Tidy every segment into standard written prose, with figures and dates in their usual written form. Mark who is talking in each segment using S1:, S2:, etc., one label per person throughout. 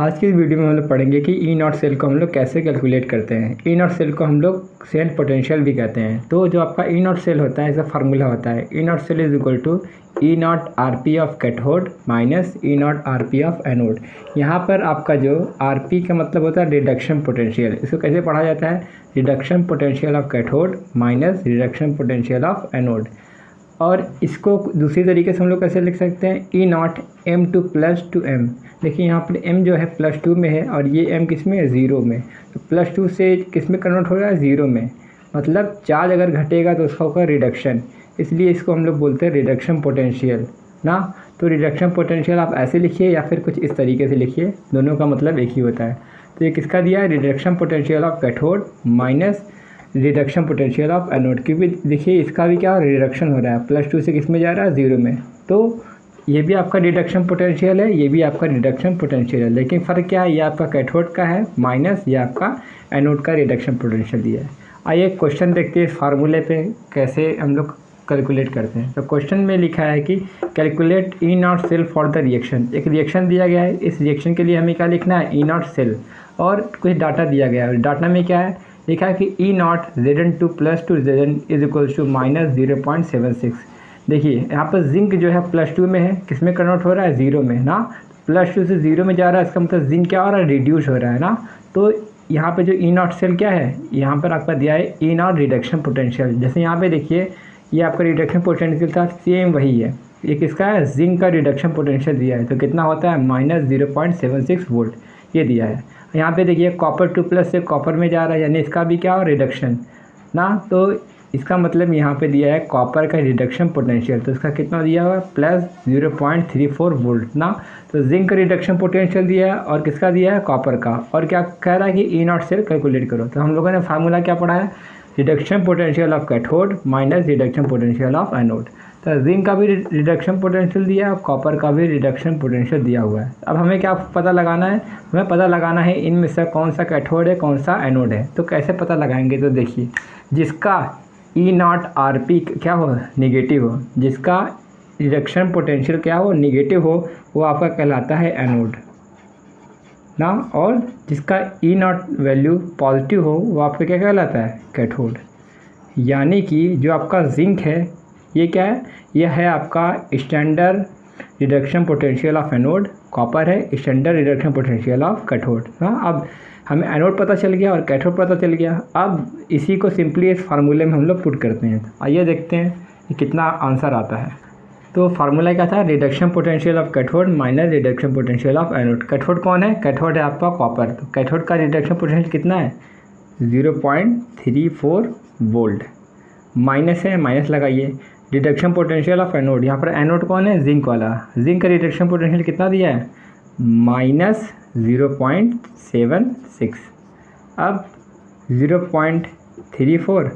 S1: आज की इस वीडियो में हम लोग पढ़ेंगे कि ई नॉट सेल को हम लोग कैसे कैलकुलेट करते हैं। ई नॉट सेल को हम लोग सेल पोटेंशियल भी कहते हैं। तो जो आपका ई नॉट सेल होता है, इसका फार्मूला होता है E not cell is equal to E naught R P of cathode minus E naught R P of anode. यहाँ पर आपका जो आर पी का मतलब होता है रिडक्शन पोटेंशियल। इसको कैसे पढ़ा जाता है? Reduction potential of cathode minus reduction potential of anode. और इसको दूसरी तरीके से हम लोग कैसे लिख सकते हैं? E naught M two plus two M. देखिए यहाँ पर m जो है +2 में है और ये m किस में है? 0 में। तो +2 से किस में कन्वर्ट हो रहा है? 0 में। मतलब चार्ज अगर घटेगा तो उसका होगा रिडक्शन, इसलिए इसको हम लोग बोलते हैं रिडक्शन पोटेंशियल ना। तो रिडक्शन पोटेंशियल आप ऐसे लिखिए या फिर कुछ इस तरीके से लिखिए, दोनों का मतलब एक ही होता है। तो ये किसका दिया है? Reduction potential of cathode minus reduction potential of anode. क्योंकि देखिए इसका भी क्या रिडक्शन हो रहा है, +2 से किस में जा रहा है? 0 में। तो ये भी आपका रिडक्शन पोटेंशियल है, ये भी आपका रिडक्शन पोटेंशियल है, लेकिन फ़र्क क्या है? ये आपका कैथोड का है माइनस ये आपका एनोड का रिडक्शन पोटेंशियल दिया है। आइए क्वेश्चन देखते हैं इस फार्मूले पे कैसे हम लोग कैलकुलेट करते हैं। तो क्वेश्चन में लिखा है कि calculate E not cell for the reaction. एक रिएक्शन दिया गया है, इस रिएक्शन के लिए हमें क्या लिखना है? E not cell. और कुछ डाटा दिया गया है, डाटा में क्या है लिखा है कि E naught Zn2 + 2 Zn is equals to -0.76। देखिए यहाँ पर जिंक जो है +2 में है, किस में कन्वर्ट हो रहा है? 0 में ना। +2 से 0 में जा रहा है, इसका मतलब जिंक क्या हो रहा है? रिड्यूस हो रहा है ना। तो यहाँ पे जो ई नॉट सेल क्या है, यहाँ पर आपका दिया है ई नॉट रिडक्शन पोटेंशियल। जैसे यहाँ पे देखिए ये आपका रिडक्शन पोटेंशियल था, सेम वही है। ये किसका है? जिंक का रिडक्शन पोटेंशियल दिया है, तो कितना होता है? -0.76 वोल्ट ये दिया है। यहाँ पे देखिए कॉपर 2+ से कॉपर में जा रहा है, यानी इसका भी क्या हो? रिडक्शन ना। तो इसका मतलब यहाँ पे दिया है कॉपर का रिडक्शन पोटेंशियल, तो इसका कितना दिया हुआ है? +0.34 वोल्ट ना। तो जिंक का रिडक्शन पोटेंशियल दिया है और किसका दिया है? कॉपर का। और क्या कह रहा है कि ई नॉट सेल कैलकुलेट करो। तो हम लोगों ने फार्मूला क्या पढ़ा है? Reduction potential of cathode minus reduction potential of anode. तो जिंक का भी रिडक्शन पोटेंशियल दिया है और कॉपर का भी रिडक्शन पोटेंशियल दिया हुआ है। अब हमें क्या पता लगाना है? हमें पता लगाना है इनमें से कौन सा कैथोड है कौन सा एनोड है। तो कैसे पता लगाएंगे? तो देखिए जिसका ई नॉट आर पी क्या हो? निगेटिव हो, जिसका रिडक्शन पोटेंशियल क्या हो? निगेटिव हो, वो आपका कहलाता है एनोड ना। और जिसका ई नॉट वैल्यू पॉजिटिव हो वो आपका क्या कहलाता है? कैथोड। यानी कि जो आपका जिंक है ये क्या है? यह है आपका standard reduction potential of anode, copper है standard reduction potential of cathode ना। अब हमें एनोड पता चल गया और कैथोड पता चल गया। अब इसी को सिंपली इस फार्मूले में हम लोग पुट करते हैं। आइए देखते हैं कि कितना आंसर आता है। तो फार्मूला क्या था? Reduction potential of cathode minus reduction potential of anode. Cathode कौन है? कैथोड है आपका कॉपर। तो कैथोड का रिडक्शन पोटेंशियल कितना है? 0.34 वोल्ट। माइनस है, माइनस लगाइए। रिडक्शन पोटेंशियल ऑफ एनोड, यहाँ पर एनोड कौन है? जिंक वाला। जिंक का रिडक्शन पोटेंशियल कितना दिया है? -0.76। अब 0.34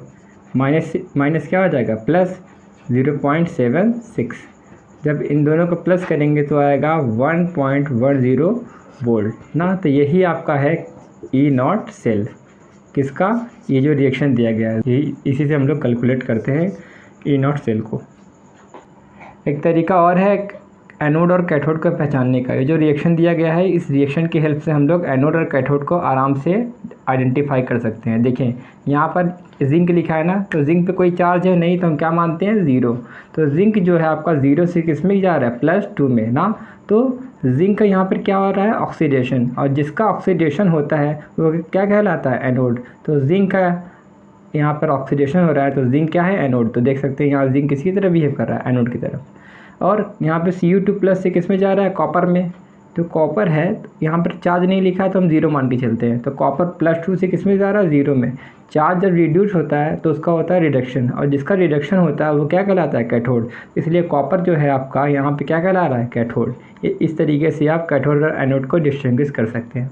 S1: माइनस क्या हो जाएगा? +0.76। जब इन दोनों को प्लस करेंगे तो आएगा 1.10 वोल्ट ना। तो यही आपका है ई नॉट सेल। किसका? ये जो रिएक्शन दिया गया है यही, इसी से हम लोग कैलकुलेट करते हैं ई नॉट सेल को। एक तरीका और है एनोड और कैथोड को पहचानने का। ये जो रिएक्शन दिया गया है इस रिएक्शन की हेल्प से हम लोग एनोड और कैथोड को आराम से आइडेंटिफाई कर सकते हैं। देखें यहाँ पर जिंक लिखा है ना, तो जिंक पे कोई चार्ज है नहीं, तो हम क्या मानते हैं? 0। तो जिंक जो है आपका 0 से किस में जा रहा है? +2 में ना। तो जिंक का यहाँ पर क्या हो रहा है? ऑक्सीडेशन। और जिसका ऑक्सीडेशन होता है वो क्या कहलाता है? एनोड। तो जिंक का यहाँ पर ऑक्सीडेशन हो रहा है, तो जिंक क्या है? एनोड। तो देख सकते हैं यहाँ जिंक किसकी तरफ बिहेव कर रहा है? एनोड की तरफ। और यहाँ पे Cu2+ से किस में जा रहा है? कॉपर में। तो कॉपर है, यहाँ पर चार्ज नहीं लिखा है तो हम 0 मान के चलते हैं। तो कॉपर +2 से किस में जा रहा है? 0 में। चार्ज जब रिड्यूस होता है तो उसका होता है रिडक्शन, और जिसका रिडक्शन होता है वो क्या कहलाता है? कैथोड। इसलिए कॉपर जो है आपका यहाँ पे क्या कहला रहा है? कैथोड। ये इस तरीके से आप कैथोड और एनोड को डिस्टिंग्विश कर सकते हैं।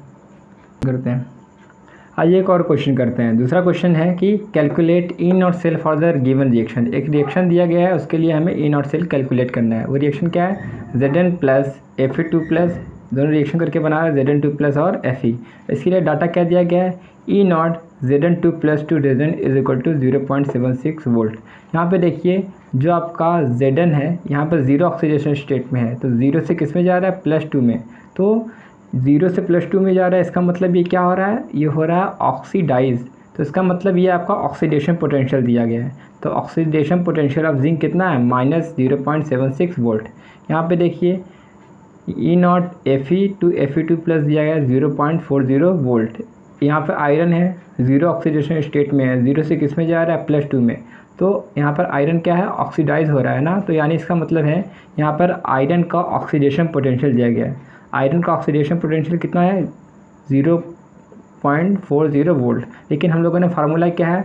S1: आइए एक और क्वेश्चन करते हैं। दूसरा क्वेश्चन है कि calculate E not cell for the given reaction. एक रिएक्शन दिया गया है, उसके लिए हमें ई नॉट सेल कैलकुलेट करना है। वो रिएक्शन क्या है? Zn प्लस Fe2+, दोनों रिएक्शन करके बना रहा है Zn2+ और Fe। इसके लिए डाटा क्या दिया गया है? E naught Zn2 + 2 Zn is equal to 0.76 volt. यहाँ पे देखिए जो आपका Zn है यहाँ पर 0 ऑक्सीडेशन स्टेट में है, तो 0 से किस में जा रहा है? +2 में। तो 0 से +2 में जा रहा है, इसका मतलब ये क्या हो रहा है, ये हो रहा है ऑक्सीडाइज। तो इसका मतलब ये आपका ऑक्सीडेशन पोटेंशियल दिया गया है। तो ऑक्सीडेशन पोटेंशियल ऑफ जिंक कितना है, -0.76 वोल्ट। यहाँ पे देखिए E0 Fe टू Fe2+ दिया गया है 0.40 वोल्ट। यहाँ पे आयरन है, 0 ऑक्सीडेशन स्टेट में है, 0 से किस में जा रहा है, +2 में। तो यहाँ पर आयरन क्या है, ऑक्सीडाइज हो रहा है ना, तो यानी इसका मतलब है यहाँ पर आयरन का ऑक्सीडेशन पोटेंशियल दिया गया है। आयरन का ऑक्सीडेशन पोटेंशियल कितना है, 0.40 वोल्ट। लेकिन हम लोगों ने फार्मूला क्या है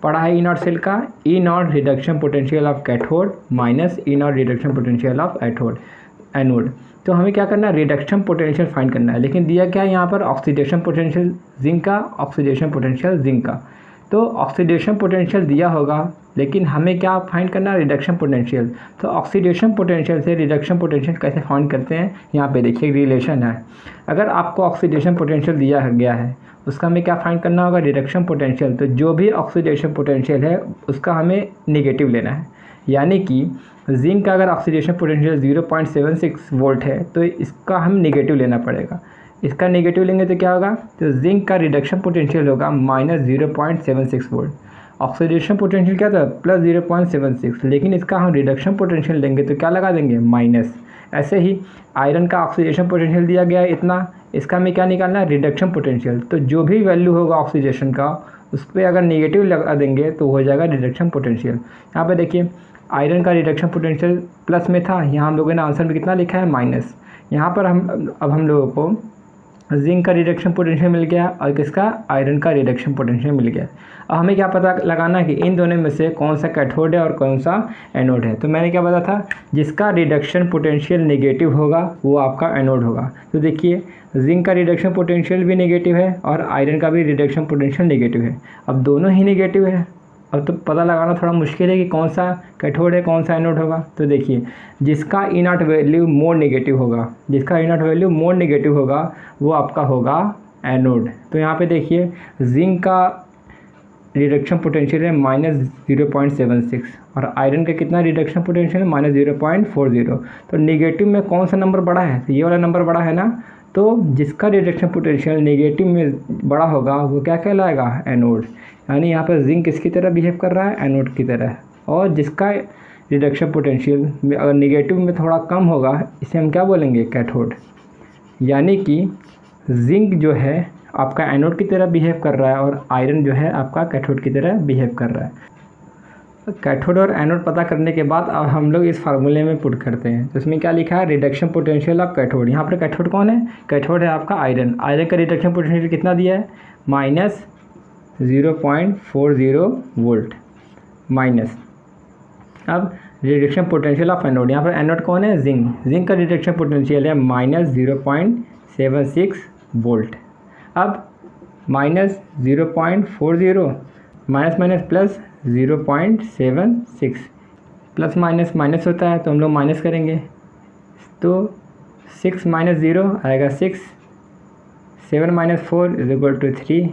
S1: पढ़ा है E0 सेल का, E0 reduction potential of cathode minus E0 reduction potential of anode. तो हमें क्या करना है, रिडक्शन पोटेंशियल फाइंड करना है। लेकिन दिया क्या है यहाँ पर, ऑक्सीडेशन पोटेंशियल जिंक का, ऑक्सीडेशन पोटेंशियल जिंक का। तो ऑक्सीडेशन पोटेंशियल दिया होगा, लेकिन हमें क्या फाइंड करना है, रिडक्शन पोटेंशियल। तो ऑक्सीडेशन पोटेंशियल से रिडक्शन पोटेंशियल कैसे फाइंड करते हैं, यहाँ पे देखिए रिलेशन है। अगर आपको ऑक्सीडेशन पोटेंशियल दिया गया है, उसका हमें क्या फाइंड करना होगा, रिडक्शन पोटेंशियल। तो जो भी ऑक्सीडेशन पोटेंशियल है उसका हमें नेगेटिव लेना है। यानी कि जिंक का अगर ऑक्सीडेशन पोटेंशियल 0.76 वोल्ट है तो इसका हम नेगेटिव लेना पड़ेगा। इसका नेगेटिव लेंगे तो क्या होगा, तो जिंक का रिडक्शन पोटेंशियल होगा -0.76 वोल्ट। ऑक्सीडेशन पोटेंशियल क्या था, +0.76, लेकिन इसका हम रिडक्शन पोटेंशियल लेंगे तो क्या लगा देंगे, माइनस। ऐसे ही आयरन का ऑक्सीडेशन पोटेंशियल दिया गया है इतना, इसका हमें क्या निकालना है, रिडक्शन पोटेंशियल। तो जो भी वैल्यू होगा ऑक्सीडेशन का उस पर अगर नेगेटिव लगा देंगे तो हो जाएगा रिडक्शन पोटेंशियल। यहाँ पे देखिए आयरन का रिडक्शन पोटेंशियल प्लस में था, यहाँ हम लोगों ने आंसर में कितना लिखा है, माइनस। यहाँ पर हम लोगों को जिंक का रिडक्शन पोटेंशियल मिल गया और किसका, आयरन का रिडक्शन पोटेंशियल मिल गया। अब हमें क्या पता लगाना है कि इन दोनों में से कौन सा कैथोड है और कौन सा एनोड है। तो मैंने क्या बताया था, जिसका रिडक्शन पोटेंशियल नेगेटिव होगा वो आपका एनोड होगा। तो देखिए जिंक का रिडक्शन पोटेंशियल भी नेगेटिव है और आयरन का भी रिडक्शन पोटेंशियल नेगेटिव है। अब दोनों ही नेगेटिव है, अब तो पता लगाना थोड़ा मुश्किल है कि कौन सा कैथोड है कौन सा एनोड होगा। तो देखिए जिसका E0 वैल्यू मोर नेगेटिव होगा, जिसका E0 वैल्यू मोर नेगेटिव होगा वो आपका होगा एनोड। तो यहाँ पे देखिए जिंक का रिडक्शन पोटेंशियल है -0.76 और आयरन का कितना रिडक्शन पोटेंशियल है, -0.40। तो नेगेटिव में कौन सा नंबर बड़ा है, तो ये वाला नंबर बड़ा है ना। तो जिसका रिडक्शन पोटेंशियल नेगेटिव में बड़ा होगा वो क्या कहलाएगा, एनोड। यानी यहाँ पर जिंक किसकी तरह बिहेव कर रहा है, एनोड की तरह। और जिसका रिडक्शन पोटेंशियल अगर नेगेटिव में थोड़ा कम होगा इसे हम क्या बोलेंगे, कैथोड। यानी कि जिंक जो है आपका एनोड की तरह बिहेव कर रहा है और आयरन जो है आपका कैथोड की तरह बिहेव कर रहा है। तो कैथोड और एनोड पता करने के बाद अब हम लोग इस फार्मूले में पुट करते हैं। तो इसमें क्या लिखा है, रिडक्शन पोटेंशियल ऑफ कैथोड। यहाँ पर कैथोड कौन है, कैथोड है आपका आयरन। आयरन का रिडक्शन पोटेंशियल कितना दिया है, -0.40 वोल्ट माइनस। अब रिडक्शन पोटेंशियल ऑफ एनोड, यहाँ पर एनोड कौन है, जिंक। जिंक का रिडक्शन पोटेंशियल है -0.76 वोल्ट। अब -0.40 minus minus plus 0.76, plus minus minus होता है तो हम लोग माइनस करेंगे। तो 6 - 0 आएगा 6, 7 - 4 = 3,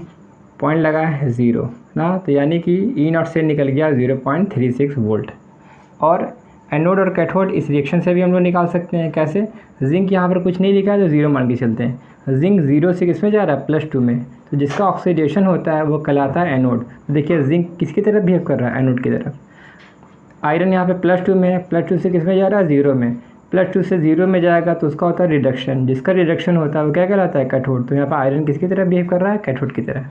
S1: पॉइंट लगा है 0 ना। तो यानी कि E0 से निकल गया 0.36 वोल्ट। और एनोड और कैथोड इस रिएक्शन से भी हम लोग निकाल सकते हैं। कैसे, जिंक यहाँ पर कुछ नहीं लिखा है तो 0 मान के चलते हैं। जिंक 0 से किस में जा रहा है, +2 में। तो जिसका ऑक्सीडेशन होता है वो कहलाता है एनोड। तो देखिए जिंक किसकी तरफ बिहेव कर रहा है, एनोड की तरफ। आयरन यहाँ पे +2 में है, +2 से किस में जा रहा है, 0 में। +2 से 0 में जाएगा तो उसका होता है रिडक्शन। जिसका रिडक्शन होता है वो क्या कहलाता है, कैथोड। तो यहाँ पर आयरन किसकी तरफ बिहेव कर रहा है, कैथोड की तरह।